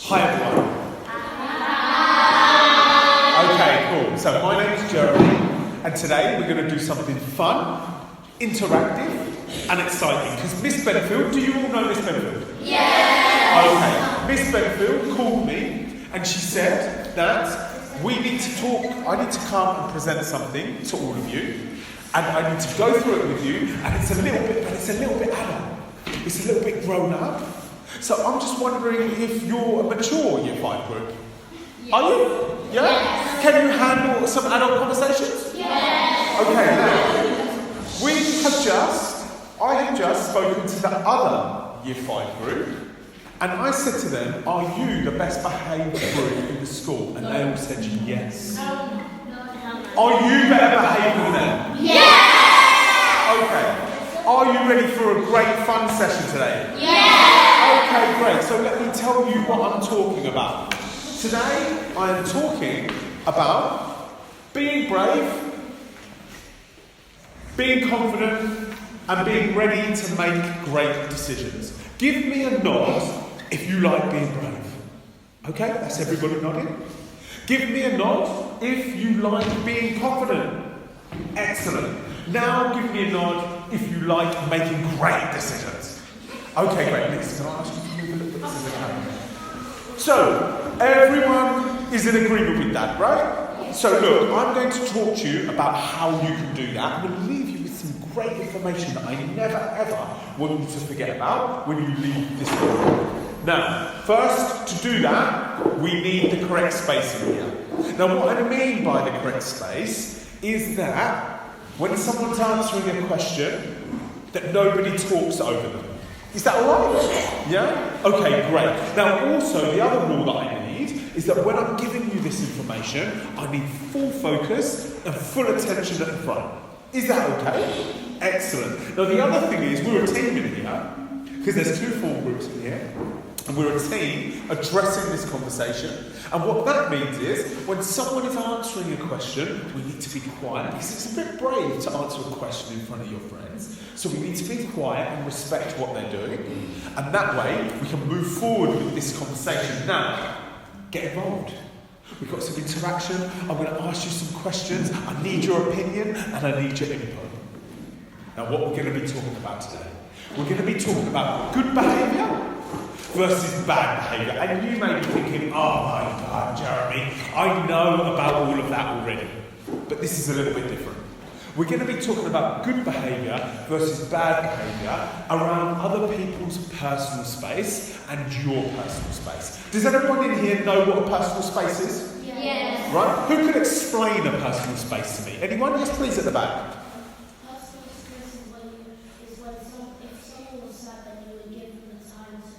Hi everyone. Okay, cool. So my name is Jeremy, and today we're going to do something fun, interactive, and exciting. Because Miss Benfield, do you all know Miss Benfield? Yes! Okay. Miss Benfield called me, and she said that we need to talk. I need to come and present something to all of you, and I need to go through it with you. And it's a little bit adult. It's a little bit grown up. So I'm just wondering if you're a mature Year 5 group. Yes. Are you? Yeah? Yes. Can you handle some adult conversations? Yes! Okay, now, I have just spoken to the other Year 5 group, and I said to them, are you the best behaved group in the school? And they all said yes. No. Are you better behaved than them? Yes! Okay. Are you ready for a great fun session today? Yes! Okay, great. So let me tell you what I'm talking about. Today, I am talking about being brave, being confident, and being ready to make great decisions. Give me a nod if you like being brave. Okay, that's everybody nodding. Give me a nod if you like being confident. Excellent. Now give me a nod if you like making great decisions. Okay, great. Lisa, can I ask you to move a little bit to the camera? So, everyone is in agreement with that, right? So look, I'm going to talk to you about how you can do that. I'm going to leave you with some great information that I never ever want you to forget about when you leave this room. Now, first, to do that, we need the correct space in here. Now, what I mean by the correct space is that when someone's answering a question, that nobody talks over them. Is that all right? Yeah? Okay, great. Now, also, the other rule that I need is that when I'm giving you this information, I need full focus and full attention at the front. Is that okay? Excellent. Now, the other thing is, we're a team in here, because there's 2 full groups in here, and we're a team addressing this conversation. And what that means is, when someone is answering a question, we need to be quiet, because it's a bit brave to answer a question in front of your friends. So we need to be quiet and respect what they're doing. And that way, we can move forward with this conversation. Now, get involved. We've got some interaction. I'm going to ask you some questions. I need your opinion, and I need your input. Now, what we're going to be talking about today? We're going to be talking about good behaviour versus bad behaviour. And you may be thinking, oh my God, Jeremy, I know about all of that already. But this is a little bit different. We're going to be talking about good behaviour versus bad behaviour around other people's personal space and your personal space. Does everyone in here know what a personal space is? Yes. Right? Who can explain a personal space to me? Anyone? Yes, please, at the back. Personal space is when if someone was sad, then you would give them the time to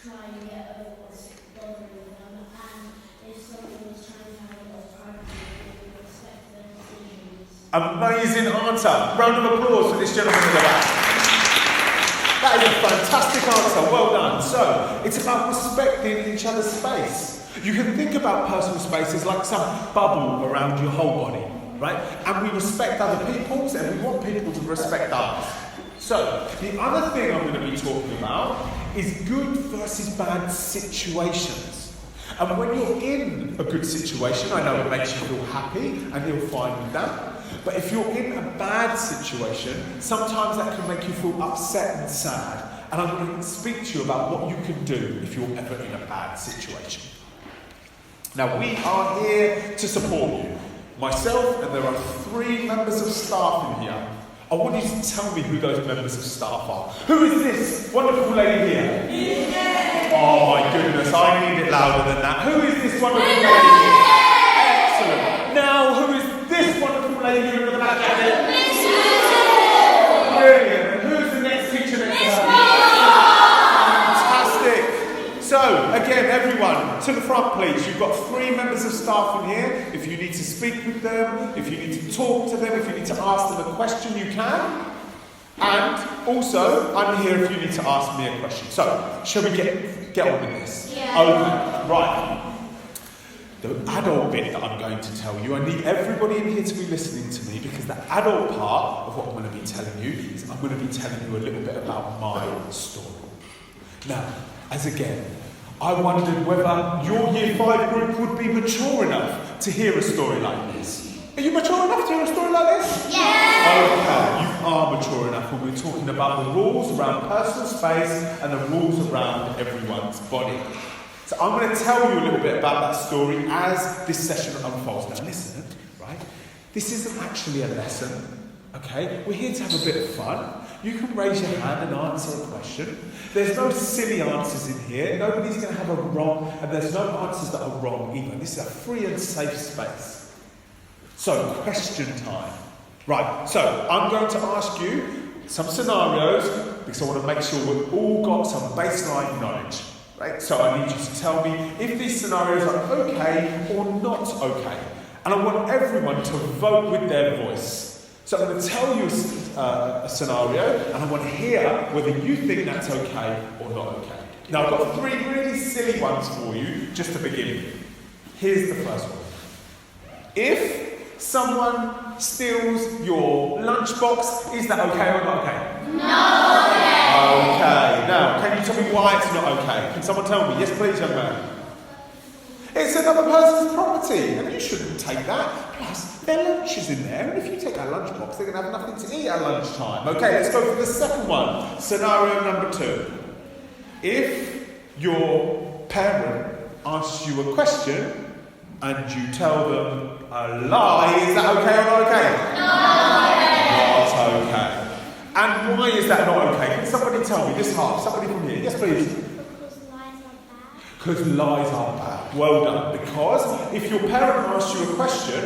try and get over what's bothering them, and if someone was trying to have a lot of privacy, you would respect their decisions. Amazing answer. Round of applause for this gentleman in the back. That is a fantastic answer. Well done. So, it's about respecting each other's space. You can think about personal space as like some bubble around your whole body, right? And we respect other people's, and we want people to respect ours. So, the other thing I'm going to be talking about is good versus bad situations. And when you're in a good situation, I know it makes you feel happy, and you're fine with that. But if you're in a bad situation, sometimes that can make you feel upset and sad. And I'm going to speak to you about what you can do if you're ever in a bad situation. Now, we are here to support you. Myself, and there are 3 members of staff in here. I want you to tell me who those members of staff are. Who is this wonderful lady here? Yes. Oh my goodness, I need it louder than that. Who is this wonderful lady here? Excellent. Now, who is this wonderful lady here in the back of it? Brilliant. And who's the next teacher next to her? Fantastic. So, again, everyone, to the front please. You've got 3 members of staff in here. If you need to speak with them, if you need to talk to them, if you need to ask them a question, you can. And also, I'm here if you need to ask me a question. So, shall we get on with this? Yeah. Okay, right. The adult bit that I'm going to tell you, I need everybody in here to be listening to me, because the adult part of what I'm going to be telling you is I'm going to be telling you a little bit about my story. Now, as again, I wondered whether your Year 5 group would be mature enough to hear a story like this. Are you mature enough to hear a story like this? Yeah. Okay, you are mature enough when we're talking about the rules around personal space and the rules around everyone's body. So I'm going to tell you a little bit about that story as this session unfolds. Now listen, right? This isn't actually a lesson, okay? We're here to have a bit of fun. You can raise your hand and answer a question. There's no silly answers in here. Nobody's going to have a wrong, and there's no answers that are wrong either. This is a free and safe space. So, question time. Right, so I'm going to ask you some scenarios because I want to make sure we've all got some baseline knowledge. Right? So I need you to tell me if these scenarios are okay or not okay. And I want everyone to vote with their voice. So I'm going to tell you a scenario and I want to hear whether you think that's okay or not okay. Now I've got 3 really silly ones for you just to begin with. Here's the first one. If someone steals your lunchbox, is that okay or not okay? No. Okay. Now, can you tell me why it's not okay? Can someone tell me? Yes, please, young man. It's another person's property, and you shouldn't take that. Plus, their lunch is in there, and if you take that lunchbox, they're going to have nothing to eat at lunchtime. Okay, let's go for the second one. Scenario number 2. If your parent asks you a question, and you tell them a lie, is that okay or not okay? No. Not okay. And why is that not okay? Can somebody tell me? This half, somebody from here. Yes, please. Because lies are bad. Because lies are bad. Well done. Because if your parent asks you a question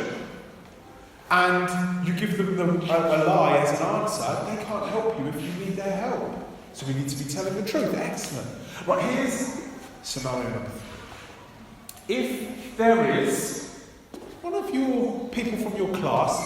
and you give them a lie as an answer, they can't help you if you need their help. So we need to be telling the truth. Excellent. Right, here's scenario number 3. If there is one of your people from your class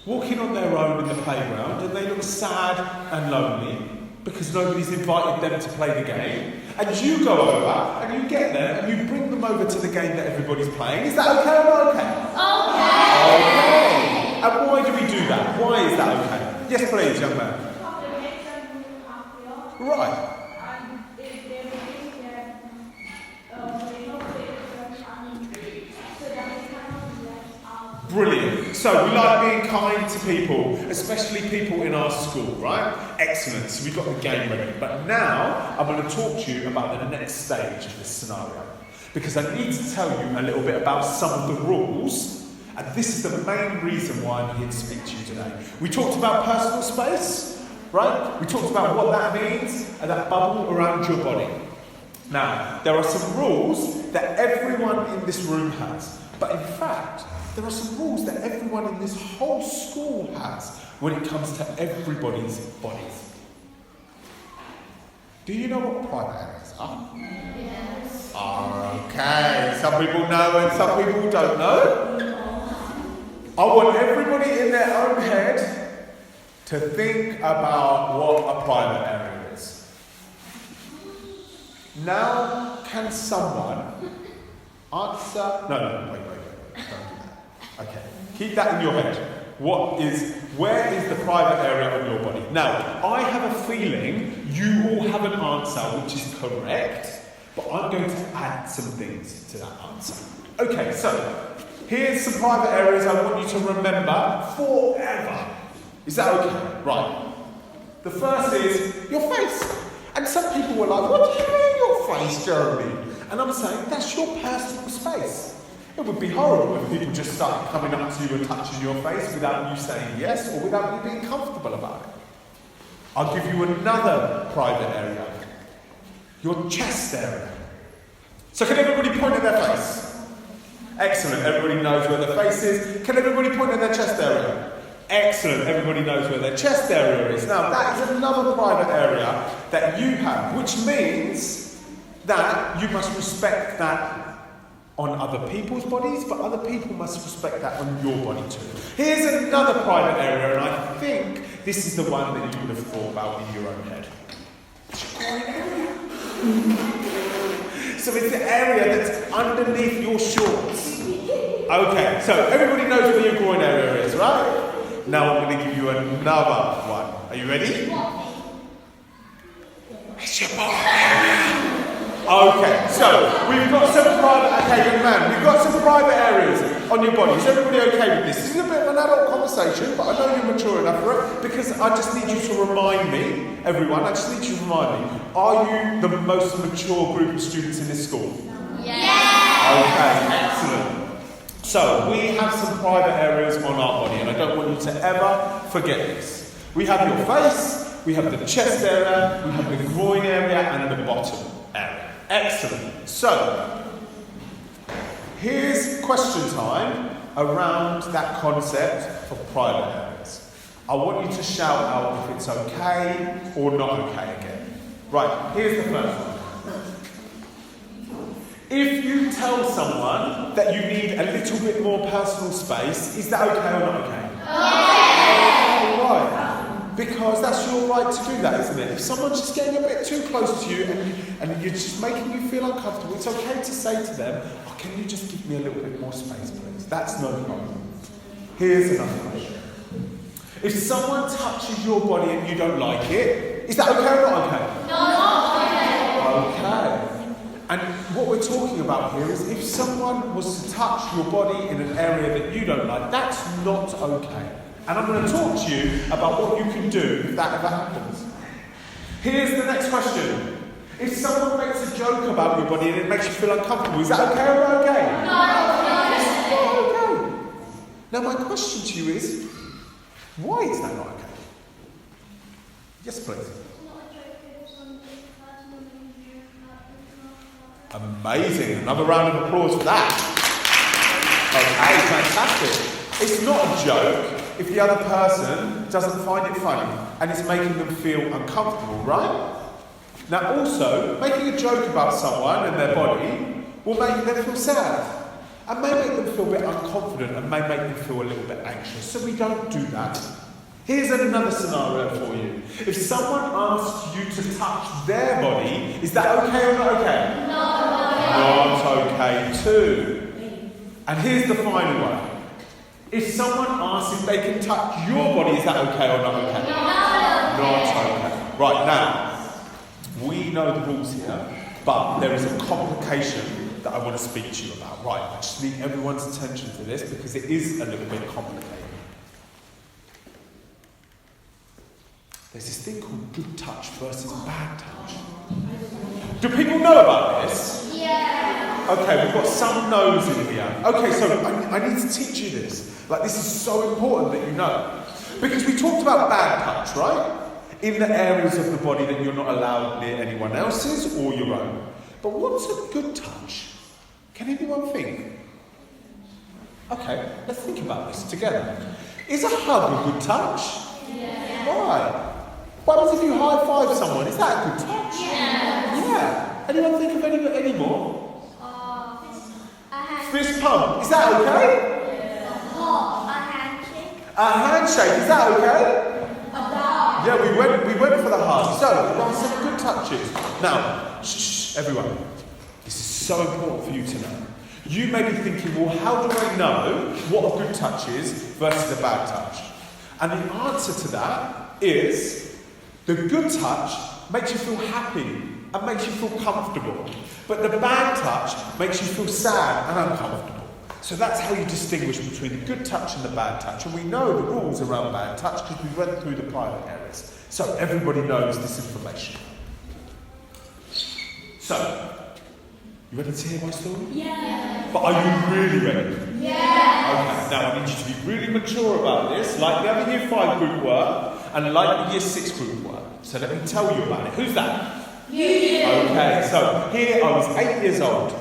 walking on their own in the playground and they look sad and lonely because nobody's invited them to play the game, and you go over and you get them and you bring them over to the game that everybody's playing, is that okay or not okay? Okay. Okay. And why do we do that? Why is that okay? Yes, please, young man. Right. Brilliant. So we like being kind to people, especially people in our school, right? Excellent. So we've got the game ready. But now I'm going to talk to you about the next stage of this scenario. Because I need to tell you a little bit about some of the rules. And this is the main reason why I'm here to speak to you today. We talked about personal space, right? We talked about what that means and that bubble around your body. Now, there are some rules that everyone in this room has. But in fact, there are some rules that everyone in this whole school has when it comes to everybody's bodies. Do you know what private areas are? Yes. Okay, some people know and some people don't know. I want everybody in their own head to think about what a private area is. Now, can someone answer? No, wait. Don't do that. Okay, keep that in your head. Where is the private area on your body? Now, I have a feeling you all have an answer which is correct, but I'm going to add some things to that answer. Okay, so here's some private areas I want you to remember forever. Is that okay? Right. The first is your face. And some people were like, what do you mean your face, Jeremy? And I'm saying, that's your personal space. It would be horrible if people just started coming up to you and touching your face without you saying yes or without you being comfortable about it. I'll give you another private area. Your chest area. So can everybody point at their face? Excellent, everybody knows where their face is. Can everybody point at their chest area? Excellent, everybody knows where their chest area is. Now that is another private area that you have, which means that you must respect that on other people's bodies, but other people must respect that on your body too. Here's another private area, and I think this is the one that you would have thought about in your own head. It's your groin area. So it's the area that's underneath your shorts. Okay, so everybody knows where your groin area is, right? Now I'm going to give you another one. Are you ready? It's your bottom area. Okay, so we've got some private, okay, young man, we've got some private areas on your body. Is everybody okay with this? This is a bit of an adult conversation, but I know you're mature enough for it, because I just need you to remind me, everyone, I just need you to remind me, are you the most mature group of students in this school? Yeah. Okay, excellent. So, we have some private areas on our body, and I don't want you to ever forget this. We have your face, we have the chest area, we have the groin area, and the bottom area. Excellent. So, here's question time around that concept for private areas. I want you to shout out if it's okay or not okay again. Right, here's the first one. If you tell someone that you need a little bit more personal space, is that okay or not okay? Yeah. Right. Because that's your right to do that, isn't it? If someone's just getting a bit too close to you and you're just making you feel uncomfortable, it's okay to say to them, oh, can you just give me a little bit more space, please? That's no problem. Here's another question. If someone touches your body and you don't like it, is that okay or not okay? No. Okay. And what we're talking about here is if someone was to touch your body in an area that you don't like, that's not okay. And I'm going to talk to you about what you can do if that ever happens. Here's the next question. If someone makes a joke about your body and it makes you feel uncomfortable, is that okay or not okay? No. It's not okay. Now my question to you is, why is that not okay? Yes, please. Amazing. Another round of applause for that. Okay, fantastic. It's not a joke if the other person doesn't find it funny and it's making them feel uncomfortable, right? Now also, making a joke about someone and their body will make them feel sad and may make them feel a bit unconfident and may make them feel a little bit anxious. So we don't do that. Here's another scenario for you. If someone asks you to touch their body, is that okay or not okay? Not okay too. And here's the final one. If someone asks if they can touch your body, is that okay or not okay? Not okay. Right, now, we know the rules here, but there is a complication that I want to speak to you about. Right, I just need everyone's attention to this because it is a little bit complicated. There's this thing called good touch versus bad touch. Do people know about this? Yeah. Okay, we've got some no's in here. Okay, so I need to teach you this. Like, this is so important that you know. Because we talked about bad touch, right? In the areas of the body that you're not allowed near anyone else's or your own. But what's a good touch? Can anyone think? Okay, let's think about this together. Is a hug a good touch? Yeah. Why? What happens if you high five someone? Is that a good touch? Yeah. Yeah. Anyone think of any more? A Fist pump. Is that okay? handshake. A handshake. Is that okay? A dog. Yeah, we went for the hug. So there are some good touches. Now, shh, everyone. This is so important for you to know. You may be thinking, well, how do I know what a good touch is versus a bad touch? And the answer to that is the good touch makes you feel happy and makes you feel comfortable. But the bad touch makes you feel sad and uncomfortable. So that's how you distinguish between the good touch and the bad touch. And we know the rules around bad touch because we went through the private areas. So everybody knows this information. So, you ready to hear my story? Yeah. But are you really ready? Yeah. Okay, now I need you to be really mature about this, like the other Year 5 group were, and like the Year 6 group were. So let me tell you about it. Who's that? You. Okay, so here I was 8 years old.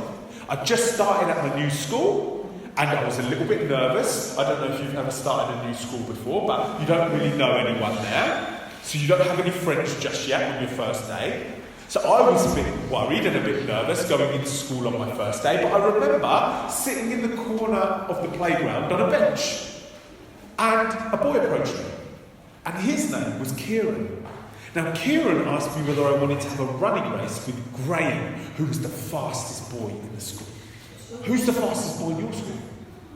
I just started at my new school, and I was a little bit nervous. I don't know if you've ever started a new school before, but you don't really know anyone there. So you don't have any friends just yet on your first day. So I was a bit worried and a bit nervous going into school on my first day, but I remember sitting in the corner of the playground on a bench, and a boy approached me, and his name was Kieran. Now Kieran asked me whether I wanted to have a running race with Graham, who was the fastest boy in the school. Who's the fastest boy in your school?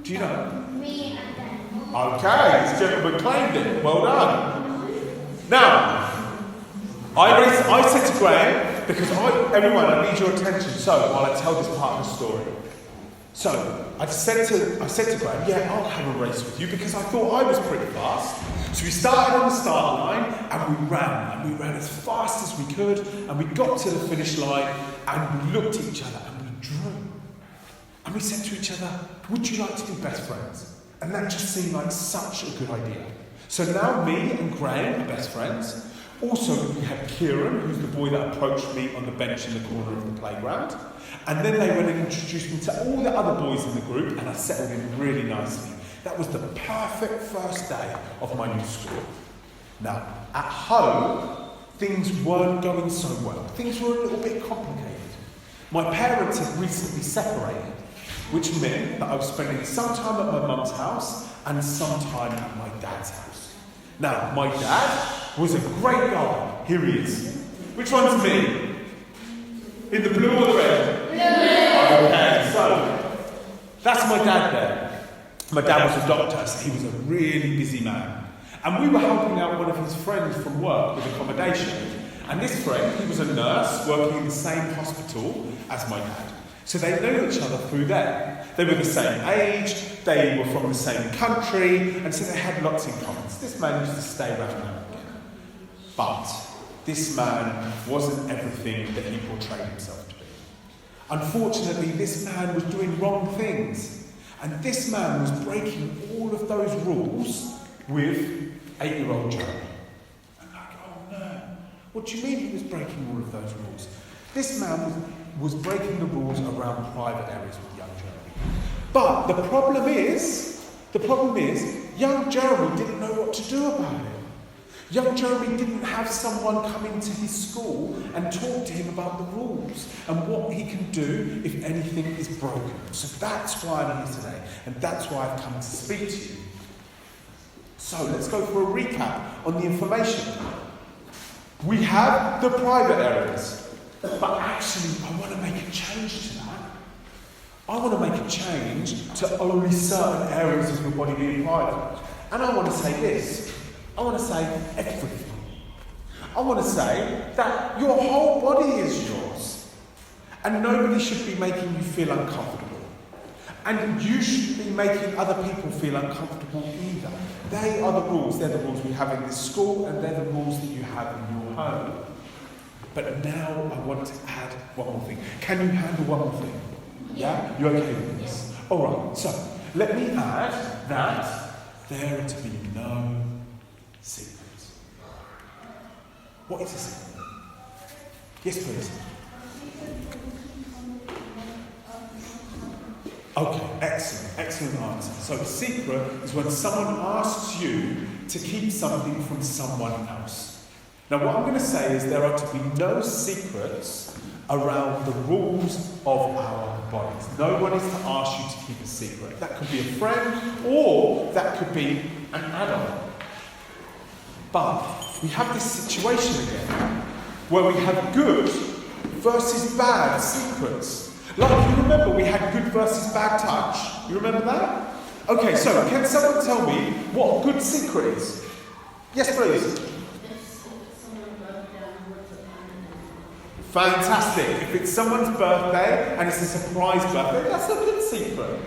Do you know? Me and them. Okay, this gentleman claimed it. Well done. Now, I said to Graham, because everyone, I need your attention. So, while I tell this part of the story. So, I said to Graham, yeah, I'll have a race with you because I thought I was pretty fast. So we started on the start line and we ran as fast as we could, and we got to the finish line and we looked at each other and we drew. And we said to each other, would you like to be best friends? And that just seemed like such a good idea. So now me and Graham are best friends. Also, we had Kieran, who's the boy that approached me on the bench in the corner of the playground. And then they went and introduced me to all the other boys in the group, and I settled in really nicely. That was the perfect first day of my new school. Now, at home, things weren't going so well. Things were a little bit complicated. My parents had recently separated, which meant that I was spending some time at my mum's house and some time at my dad's house. Now, my dad was a great guy. Here he is. Which one's me? In the blue or the red? Blue. Okay, so that's my dad there. My dad was a doctor, so he was a really busy man. And we were helping out one of his friends from work with accommodation. And this friend, he was a nurse working in the same hospital as my dad. So they knew each other through there. They were the same age, they were from the same country, and so they had lots in common. So this man used to stay around now and again. But this man wasn't everything that he portrayed himself to be. Unfortunately, this man was doing wrong things. And this man was breaking all of those rules with 8-year-old Jeremy. And like, oh no, what do you mean he was breaking all of those rules? This man was breaking the rules around private areas with young Jeremy. But the problem is, young Jeremy didn't know what to do about it. Young Jeremy didn't have someone come into his school and talk to him about the rules and what he can do if anything is broken. So that's why I'm here today, and that's why I've come to speak to you. So let's go for a recap on the information. We have the private areas, but actually I want to make a change to that. I want to make a change to only certain areas of your body being private. And I want to say this. I want to say everything. I want to say that your whole body is yours. And nobody should be making you feel uncomfortable. And you shouldn't be making other people feel uncomfortable either. They are the rules. They're the rules we have in this school, and they're the rules that you have in your home. But now I want to add one more thing. Can you handle one more thing? Yeah? You okay with this? Alright, so let me add that there are to be no secrets. What is a secret? Yes, please. Okay, excellent answer. So a secret is when someone asks you to keep something from someone else. Now what I'm going to say is there are to be no secrets around the rules of our bodies. No one is to ask you to keep a secret. That could be a friend or that could be an adult. But we have this situation again where we have good versus bad secrets. Like, you remember we had good versus bad touch? You remember that? Okay, so can someone tell me what a good secret is? Yes, please. Fantastic. If it's someone's birthday and it's a surprise birthday, that's a good secret.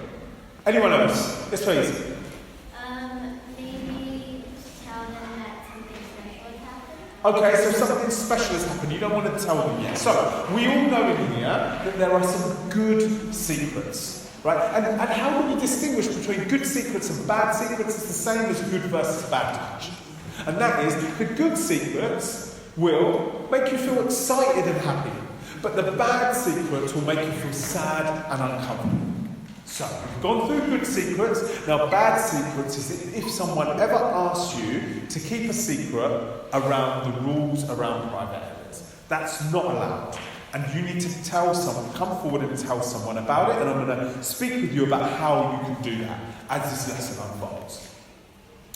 Anyone else? Yes, please. Maybe tell them that something special has happened. Okay, so something special has happened. You don't want to tell them yet. So, we all know in here that there are some good secrets, right? And how do we distinguish between good secrets and bad secrets? It's the same as good versus bad touch. And that is, the good secrets will make you feel excited and happy. But the bad secrets will make you feel sad and uncomfortable. So, we've gone through good secrets. Now, bad secrets is if someone ever asks you to keep a secret around the rules around private areas. That's not allowed. And you need to tell someone, come forward and tell someone about it, and I'm going to speak with you about how you can do that as this lesson unfolds.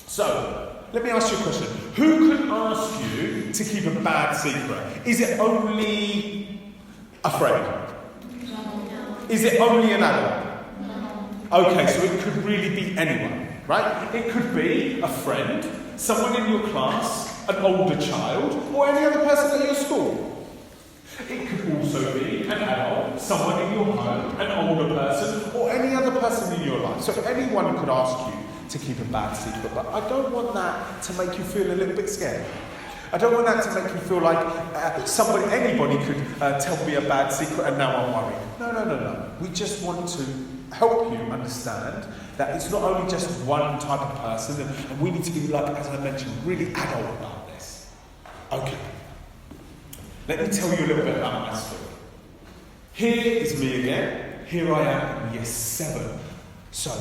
So, let me ask you a question. Who can ask you to keep a bad secret? Is it only a friend? No. Is it only an adult? Okay, so it could really be anyone, right? It could be a friend, someone in your class, an older child, or any other person at your school. It could also be an adult, someone in your home, an older person, or any other person in your life. So anyone could ask you to keep a bad secret, but I don't want that to make you feel a little bit scared. I don't want that to make you feel like anybody could tell me a bad secret and now I'm worried. No. We just want to help you understand that it's not only just one type of person, and we need to be, like, as I mentioned, really adult about this. Okay. Let me tell you a little bit about my story. Here is me again. Here I am in year 7. So,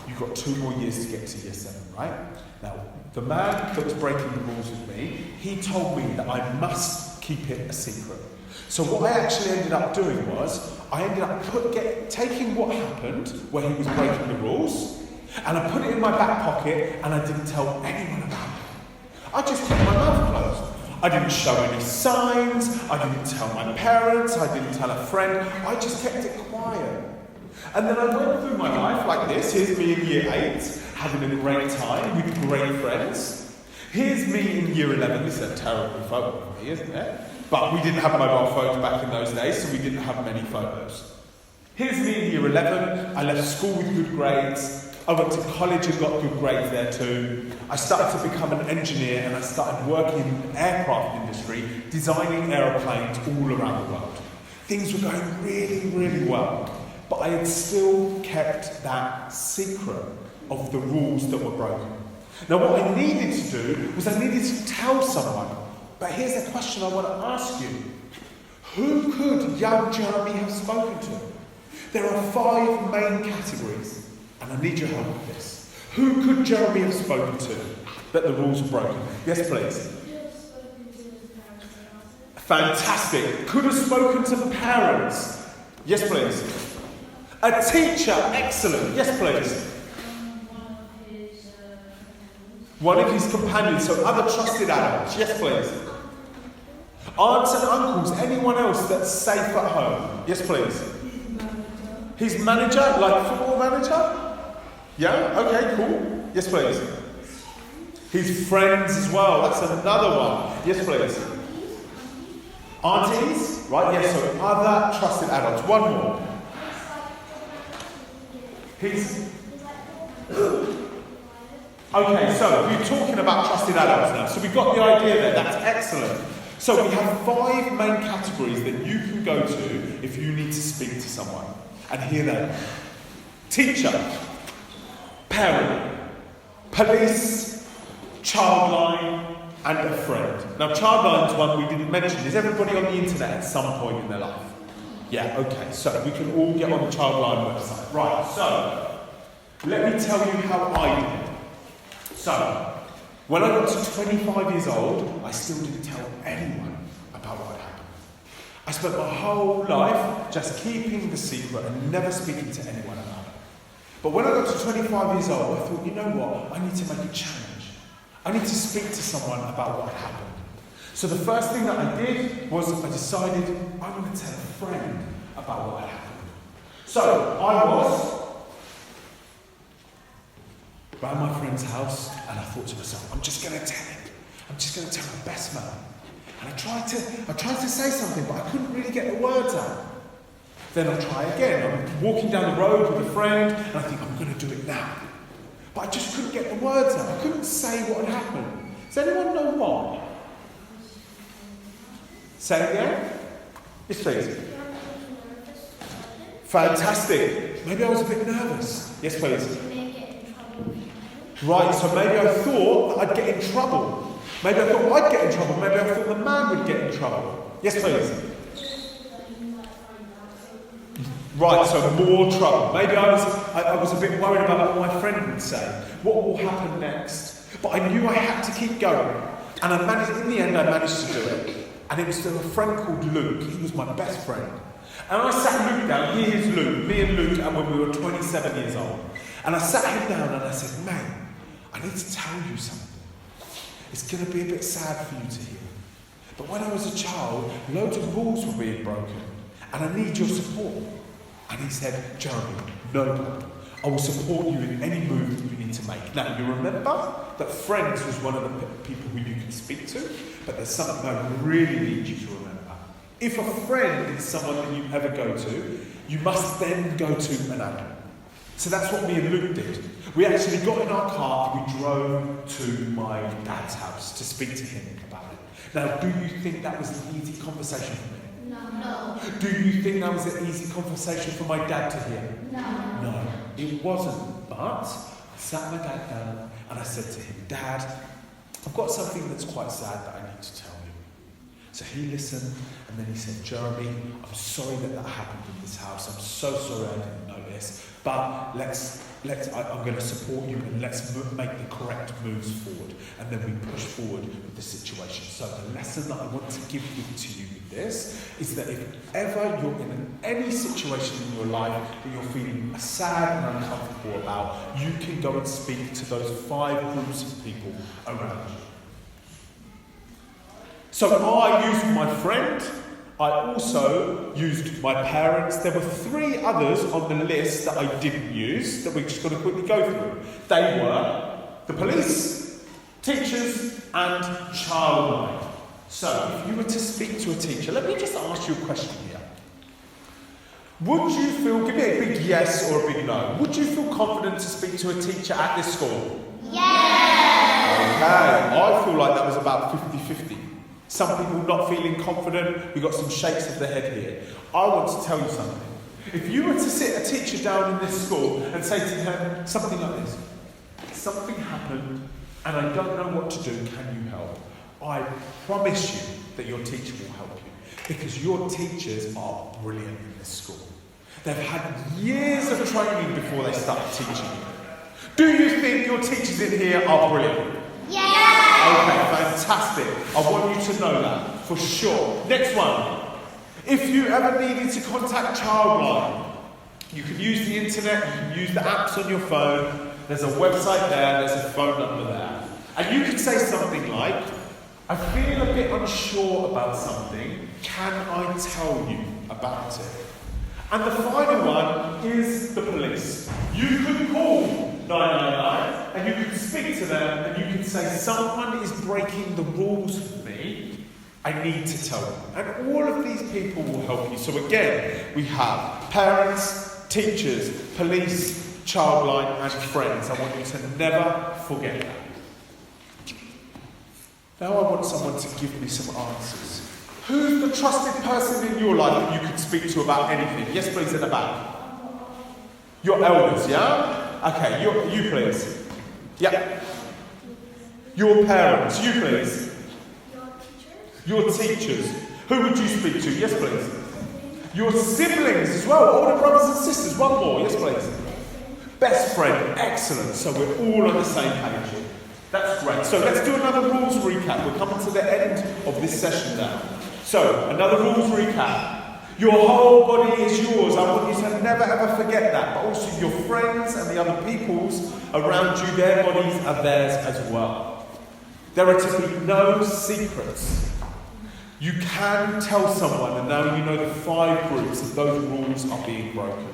you've got 2 more years to get to year 7, right? Now, the man that was breaking the rules with me, he told me that I must keep it a secret. So what I actually ended up doing was, I ended up taking what happened, where he was breaking the rules, and I put it in my back pocket, and I didn't tell anyone about it. I just kept my mouth closed. I didn't show any signs, I didn't tell my parents, I didn't tell a friend, I just kept it quiet. And then I went through my life like this. Here's me in year 8, having a great time with great friends. Here's me in year 11. This is a terrible photo of me, isn't it? But we didn't have mobile phones back in those days, so we didn't have many photos. Here's me in year 11. I left school with good grades. I went to college and got good grades there too. I started to become an engineer and I started working in the aircraft industry, designing aeroplanes all around the world. Things were going really, really well. But I had still kept that secret of the rules that were broken. Now what I needed to do was I needed to tell someone. But here's the question I want to ask you. Who could young Jeremy have spoken to? There are 5 main categories. And I need your help with this. Who could Jeremy have spoken to that the rules were broken? Yes, please. Fantastic. Could have spoken to parents. Yes, please. A teacher. Excellent. Yes, please. One of his companions, so other trusted adults. Yes, please. Aunts and uncles. Anyone else that's safe at home? Yes, please. His manager, like football manager? Yeah? Okay, cool. Yes, please. His friends as well. That's another one. Yes, please. Aunties? Right, yes, so other trusted adults. One more. Okay, so we're talking about trusted adults now. So we've got the idea there. That's excellent. So we have 5 main categories that you can go to if you need to speak to someone. And here they are. Teacher. Parent, police, childline, and a friend. Now, childline's one we didn't mention. Is everybody on the internet at some point in their life? Yeah, okay, so we can all get on the childline website. Right, so, let me tell you how I did it. So, when I got to 25 years old, I still didn't tell anyone about what had happened. I spent my whole life just keeping the secret and never speaking to anyone about it. But when I got to 25 years old, I thought, you know what? I need to make a change. I need to speak to someone about what happened. So the first thing that I did was I decided I'm going to tell a friend about what had happened. So I was around my friend's house and I thought to myself, I'm just going to tell him. I'm just going to tell my best man. And I tried to say something, but I couldn't really get the words out. Then I try again. I'm walking down the road with a friend, and I think I'm going to do it now. But I just couldn't get the words out. I couldn't say what had happened. Does anyone know why? Say it again? Yes, please. Fantastic. Maybe I was a bit nervous. Yes, please. Right, so maybe I thought that I'd get in trouble. Maybe I thought I'd get in trouble. Maybe I thought the man would get in trouble. Yes, please. Right, so more trouble. Maybe I was a bit worried about what my friend would say. What will happen next? But I knew I had to keep going. And in the end, I managed to do it. And it was to a friend called Luke. He was my best friend. And I sat Luke down. Here's Luke. Me and Luke, and when we were 27 years old. And I sat him down and I said, mate, I need to tell you something. It's going to be a bit sad for you to hear. But when I was a child, loads of rules were being broken. And I need your support. And he said, Jeremy, no problem. I will support you in any move that you need to make. Now, you remember that friends was one of the people who you can speak to, but there's something I really need you to remember. If a friend is someone that you ever go to, you must then go to an adult. So that's what me and Luke did. We actually got in our car and we drove to my dad's house to speak to him about it. Now, do you think that was an easy conversation for me? No. Do you think that was an easy conversation for my dad to hear? No. No, it wasn't. But I sat my dad down and I said to him, Dad, I've got something that's quite sad that I need to tell you. So he listened and then he said, Jeremy, I'm sorry that happened in this house. I'm so sorry I didn't know this. But I'm going to support you and let's make the correct moves forward. And then we push forward with the situation. So the lesson that I want to give to you with this is that if ever you're in any situation in your life that you're feeling sad and uncomfortable about, you can go and speak to those 5 groups of people around you. So I used my friend, I also used my parents. There were 3 others on the list that I didn't use, that we're just going to quickly go through. They were the police, teachers, and childline. So if you were to speak to a teacher, let me just ask you a question here. Would you feel, give me a big yes or a big no, would you feel confident to speak to a teacher at this school? Yes! Okay, I feel like that was about 50-50. Some people not feeling confident, we got some shakes of the head here. I want to tell you something. If you were to sit a teacher down in this school and say to them something like this, something happened and I don't know what to do, can you help? I promise you that your teacher will help you because your teachers are brilliant in this school. They've had years of training before they start teaching you. Do you think your teachers in here are brilliant? Yes! Okay, fantastic. I want you to know that, for sure. Next one. If you ever needed to contact Childline, you can use the internet, you can use the apps on your phone. There's a website there, there's a phone number there. And you can say something like, I feel a bit unsure about something. Can I tell you about it? And the final one is the police. You can call 999 and you can speak to them and you can say, someone is breaking the rules with me, I need to tell them. And all of these people will help you. So again, we have parents, teachers, police, childline and friends. I want you to never forget that. Now I want someone to give me some answers. Who's the trusted person in your life that you can speak to about anything? Yes, please, in the back. Your elders, yeah? Okay, you please. Yeah. Your parents, you please. Your teachers. Who would you speak to? Yes, please. Your siblings as well, older brothers and sisters. One more, yes, please. Best friend, excellent. So we're all on the same page. That's great. So let's do another rules recap. We're coming to the end of this session now. So, another rules recap. Your whole body is yours. I want you to never ever forget that. But also your friends and the other peoples around you, their bodies are theirs as well. There are to be no secrets. You can tell someone, and now you know the 5 groups, if those rules are being broken.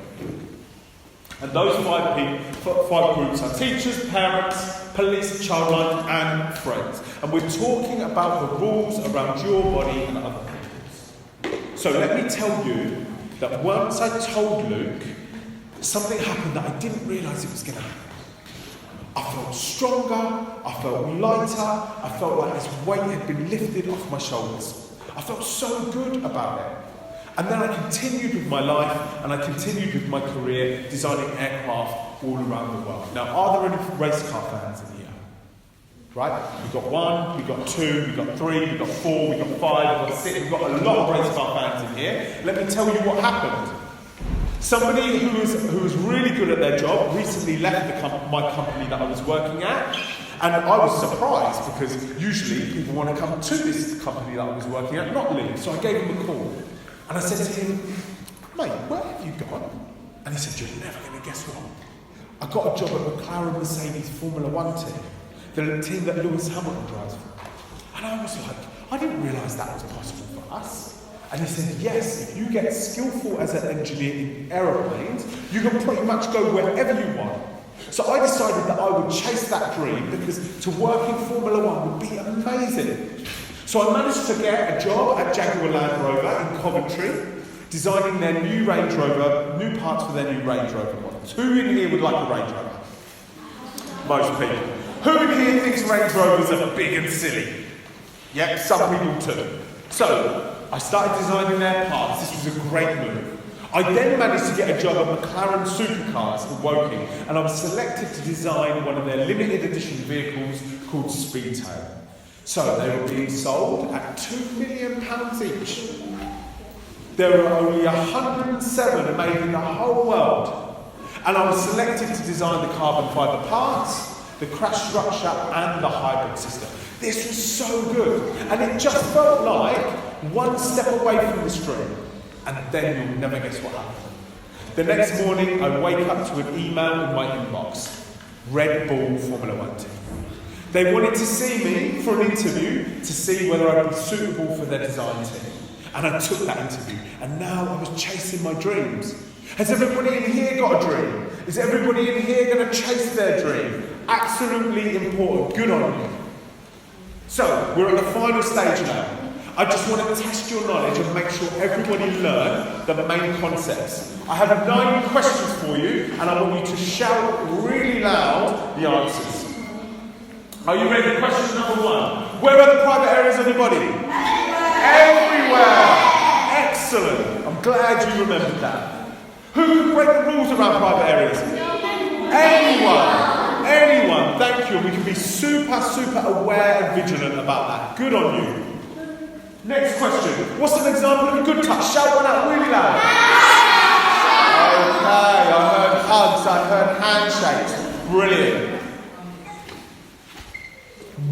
And those 5 groups are teachers, parents, police, childline, and friends. And we're talking about the rules around your body and other people's. So let me tell you that once I told Luke, something happened that I didn't realise it was going to happen. I felt stronger, I felt lighter, I felt like this weight had been lifted off my shoulders. I felt so good about it. And then I continued with my life and I continued with my career designing aircraft all around the world. Now, are there any race car fans in here? Right? We've got 1, we've got 2, we've got 3, we've got 4, we've got 5, we've got 6, we've got a lot of race car fans in here. Let me tell you what happened. Somebody who was really good at their job recently left my company that I was working at. And I was surprised because usually people want to come to this company that I was working at, not leave. So I gave him a call. And I said to him, mate, where have you gone? And he said, you're never going to guess what? I got a job at McLaren Mercedes Formula 1 team, the team that Lewis Hamilton drives for. And I was like, I didn't realise that was possible for us. And he said, yes, if you get skillful as an engineer in aeroplanes, you can pretty much go wherever you want. So I decided that I would chase that dream because to work in Formula 1 would be amazing. So I managed to get a job at Jaguar Land Rover in Coventry, designing their new Range Rover, new parts for their new Range Rover models. Who in here would like a Range Rover? Most people. Who in here thinks Range Rovers are big and silly? Yep, some people too. So, I started designing their parts. This was a great move. I then managed to get a job at McLaren Supercars in Woking, and I was selected to design one of their limited edition vehicles called Speedtail. So, they were being sold at £2 million each. There were only 107 made in the whole world. And I was selected to design the carbon fibre parts, the crash structure and the hybrid system. This was so good. And it just felt like one step away from this dream. And then you'll never guess what happened. The next morning, I wake up to an email in my inbox. Red Bull Formula 1 team. They wanted to see me for an interview to see whether I'd be suitable for their design team. And I took that interview. And now I was chasing my dreams. Has everybody in here got a dream? Is everybody in here going to chase their dream? Absolutely important. Good on you. So, we're at the final stage now. I just want to test your knowledge and make sure everybody learn the main concepts. I have 9 questions for you, and I want you to shout really loud the answers. Are you ready? Question number 1. Where are the private areas on your body? Everywhere. Excellent. I'm glad you remembered that. Who can break the rules around private areas? Anyone. Anyone. Thank you. We can be super aware and vigilant about that. Good on you. Next question. What's an example of a good touch? Shout one out really loud. Okay, I heard hugs, I heard handshakes. Brilliant.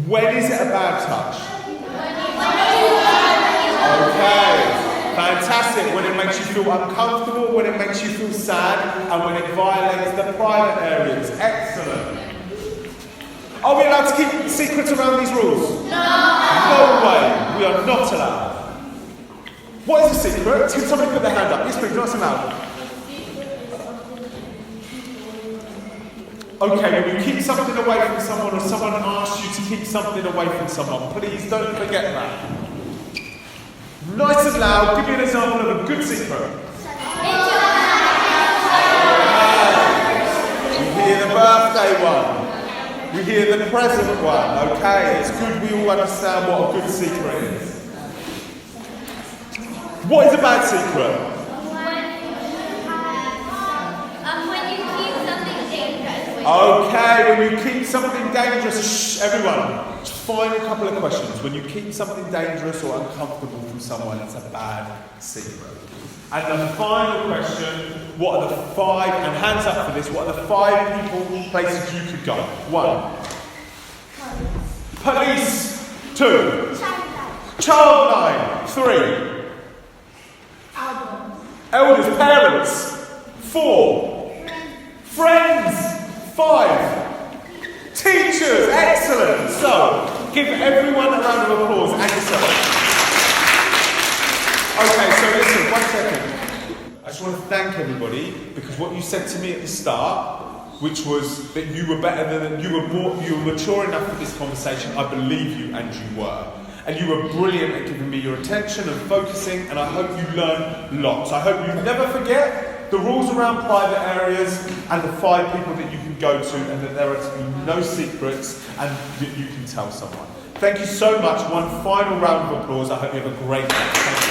When is it a bad touch? Okay. Fantastic. When it makes you feel uncomfortable, when it makes you feel sad, and when it violates the private areas. Excellent. Are we allowed to keep secrets around these rules? No! No way. We are not allowed. What is a secret? Can somebody put their hand up? Yes, please. Nice and loud. Okay, when you keep something away from someone or someone asks you to keep something away from someone, please don't forget that. Nice and loud. Give me an example of a good secret. We hear the birthday one. We hear the present one. Okay, it's good we all understand what a good secret is. What is a bad secret? When you keep something dangerous. Okay, when you keep something dangerous, shh, everyone, just final couple of questions. When you keep something dangerous or uncomfortable from someone, it's a bad secret. And the final question, what are the 5, and hands up for this, what are the 5 people, places you could go? 1. Police. 2. Child line. 3. Elders, parents. 4. Friends. 5. Teachers. Excellent. So, give everyone a round of applause and yourself. Okay, so listen, 1 second. I just want to thank everybody because what you said to me at the start, which was that you were better than you were mature enough for this conversation. I believe you, and you were. And you were brilliant at giving me your attention and focusing, and I hope you learn lots. I hope you never forget the rules around private areas and the 5 people that you can go to, and that there are to be no secrets and that you can tell someone. Thank you so much. One final round of applause. I hope you have a great day. Thank you.